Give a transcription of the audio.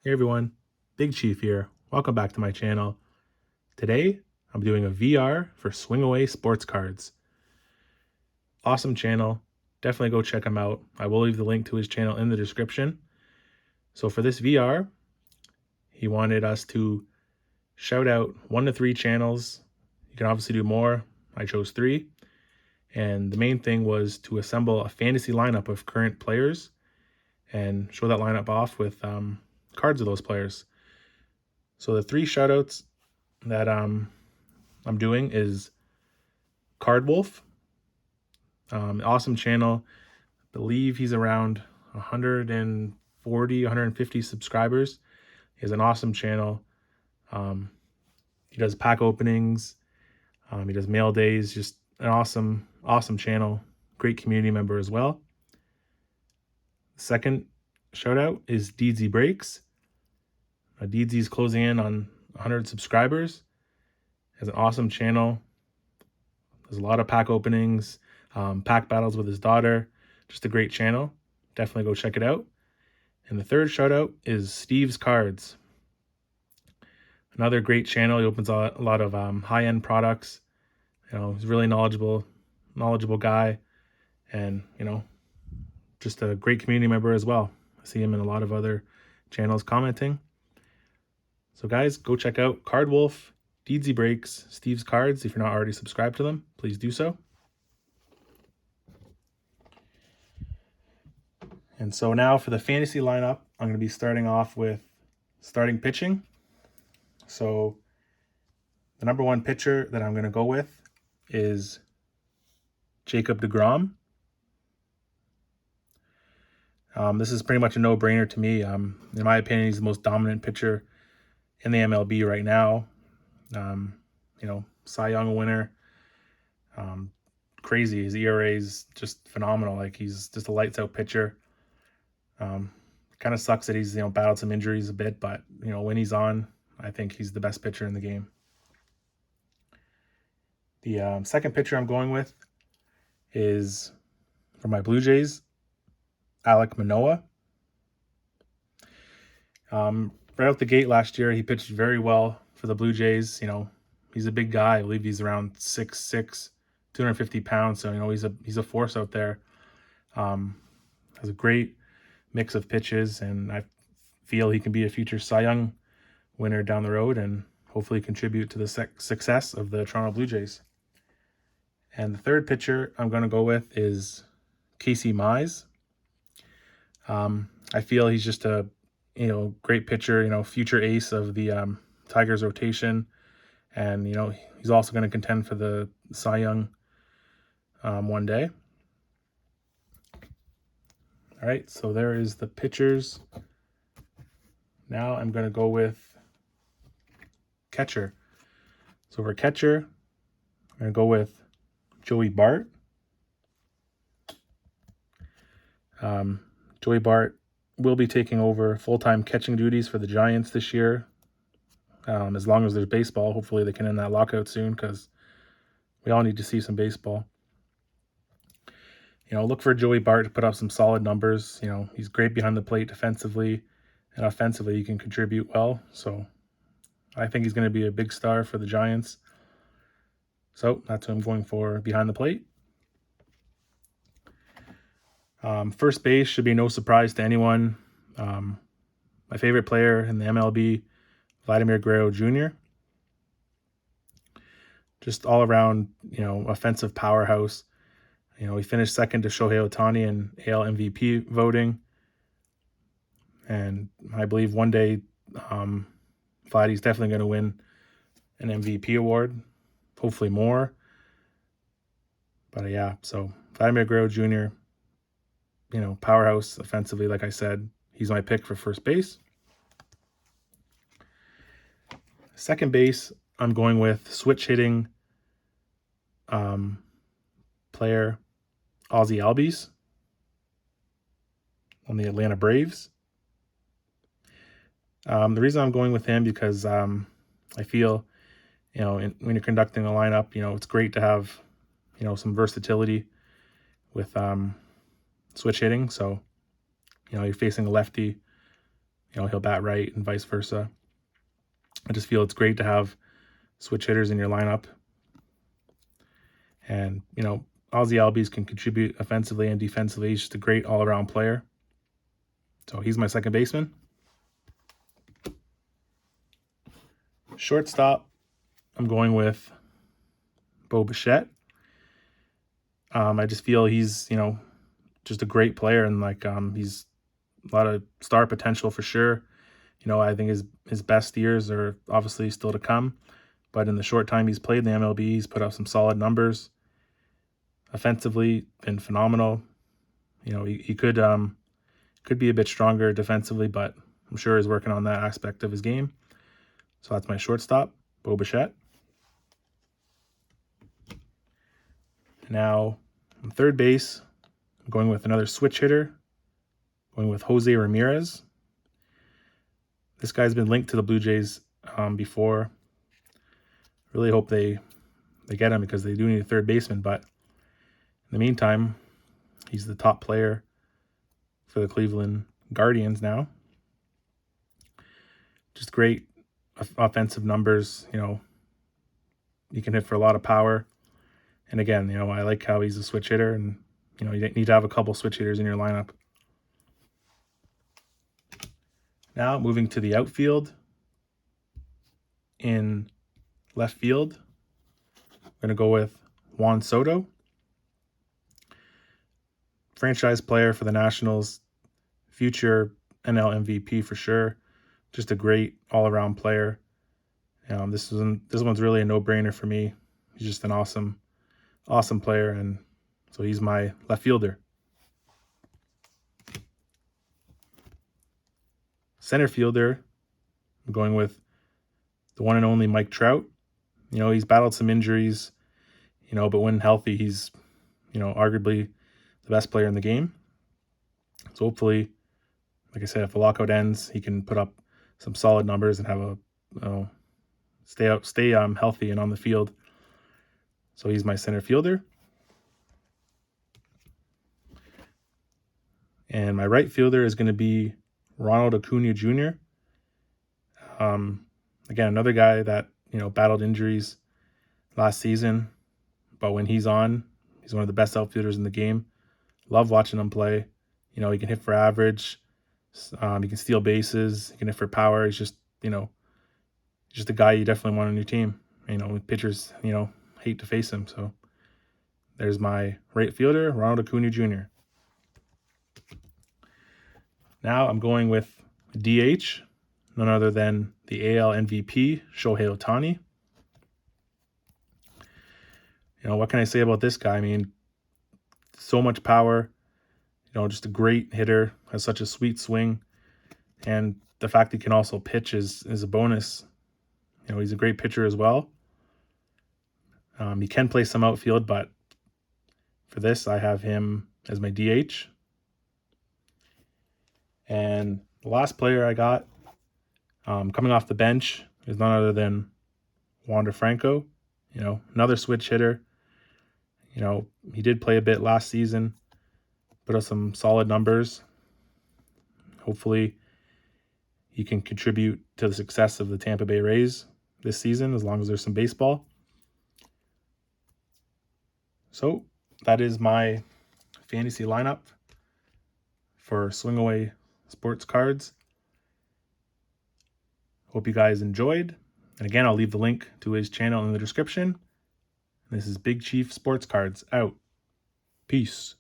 Hey everyone, Big Chief here. Welcome back to my channel. Today, I'm doing a VR for Swing Away Sportscards. Awesome channel. Definitely go check him out. I will leave the link to his channel in the description. So for this VR, he wanted us to shout out 1 to 3 channels. You can obviously do more. I chose 3. And the main thing was to assemble a fantasy lineup of current players and show that lineup off with cards of those players. So the 3 shoutouts that I'm doing is Card Wolf. Awesome channel. I believe he's around 140, 150 subscribers. He has an awesome channel. He does pack openings. He does mail days. Just an awesome channel. Great community member as well. Second shout out is Deedsy Breaks. Deedsy's closing in on 100 subscribers. Has an awesome channel. There's a lot of pack openings, pack battles with his daughter. Just a great channel. Definitely go check it out. And the third shout out is Steve's Cards. Another great channel. He opens a lot of high-end products. He's a really knowledgeable guy, and just a great community member as well. I see him in a lot of other channels commenting. So guys, go check out Card Wolf, Deedsy Breaks, Steve's Cards. If you're not already subscribed to them, please do so. And so now for the fantasy lineup, I'm going to be starting off with starting pitching. So the number 1 pitcher that I'm going to go with is Jacob deGrom. This is pretty much a no-brainer to me. In my opinion, he's the most dominant pitcher in the MLB right now. Cy Young winner. Crazy. His ERA is just phenomenal. Like, he's just a lights-out pitcher. Kind of sucks that he's battled some injuries a bit, but when he's on, I think he's the best pitcher in the game. The second pitcher I'm going with is, for my Blue Jays, Alek Manoah. Right out the gate last year, he pitched very well for the Blue Jays. He's a big guy. I believe he's around 6'6", 250 pounds. So he's a force out there. Has a great mix of pitches, and I feel he can be a future Cy Young winner down the road and hopefully contribute to the success of the Toronto Blue Jays. And the third pitcher I'm going to go with is Casey Mize. I feel he's just a great pitcher, future ace of the Tigers rotation, and he's also going to contend for the Cy Young one day. All right, so there is the pitchers. Now I'm going to go with catcher. So for catcher, I'm going to go with Joey Bart. Joey Bart will be taking over full-time catching duties for the Giants this year. As long as there's baseball, hopefully they can end that lockout soon, because we all need to see some baseball. Look for Joey Bart to put up some solid numbers. He's great behind the plate defensively, and offensively he can contribute well. So I think he's going to be a big star for the Giants. So that's who I'm going for behind the plate. First base should be no surprise to anyone. My favorite player in the MLB, Vladimir Guerrero Jr. Just all around, offensive powerhouse. He finished second to Shohei Ohtani in AL MVP voting. And I believe one day Vladdy's definitely going to win an MVP award. Hopefully more. But yeah, so Vladimir Guerrero Jr., powerhouse offensively, like I said. He's my pick for first base. Second base, I'm going with switch hitting player Ozzie Albies on the Atlanta Braves. The reason I'm going with him because I feel, when you're conducting a lineup, it's great to have, some versatility with switch hitting. So, you're facing a lefty, he'll bat right and vice versa. I just feel it's great to have switch hitters in your lineup. And, Ozzy Albies can contribute offensively and defensively. He's just a great all-around player. So he's my second baseman. Shortstop, I'm going with Bo Bichette. I just feel he's, just a great player, and he's a lot of star potential for sure. I think his best years are obviously still to come, but in the short time he's played in the MLB, he's put up some solid numbers. Offensively, been phenomenal. He could be a bit stronger defensively, but I'm sure he's working on that aspect of his game. So that's my shortstop, Bo Bichette. Now, on third base, I'm going with another switch hitter, going with Jose Ramirez. This guy's been linked to the Blue Jays before. Really hope they get him, because they do need a third baseman. But in the meantime, he's the top player for the Cleveland Guardians now. Just great offensive numbers. He can hit for a lot of power. And again, I like how he's a switch hitter, and you need to have a couple switch hitters in your lineup. Now moving to the outfield. In left field, I'm going to go with Juan Soto. Franchise player for the Nationals, future NL MVP for sure. Just a great all-around player. This one's really a no-brainer for me. He's just an awesome player, and so he's my left fielder. Center fielder, I'm going with the one and only Mike Trout. He's battled some injuries, but when healthy, he's, arguably the best player in the game. So hopefully, like I said, if the lockout ends, he can put up some solid numbers and have stay healthy and on the field. So he's my center fielder. And my right fielder is going to be Ronald Acuna Jr. Again, another guy that, battled injuries last season, but when he's on, he's one of the best outfielders in the game. Love watching him play. He can hit for average. He can steal bases. He can hit for power. He's just, just a guy you definitely want on your team. Pitchers, hate to face him. So there's my right fielder, Ronald Acuna Jr. Now I'm going with DH, none other than the AL MVP, Shohei Ohtani. What can I say about this guy? So much power, just a great hitter, has such a sweet swing. And the fact he can also pitch is a bonus. He's a great pitcher as well. He can play some outfield, but for this, I have him as my DH. And the last player I got coming off the bench is none other than Wander Franco. Another switch hitter. He did play a bit last season, put up some solid numbers. Hopefully, he can contribute to the success of the Tampa Bay Rays this season, as long as there's some baseball. So that is my fantasy lineup for Swing Away Sportscards. Hope you guys enjoyed. And again, I'll leave the link to his channel in the description. This is Big Chief Sportscards out. Peace.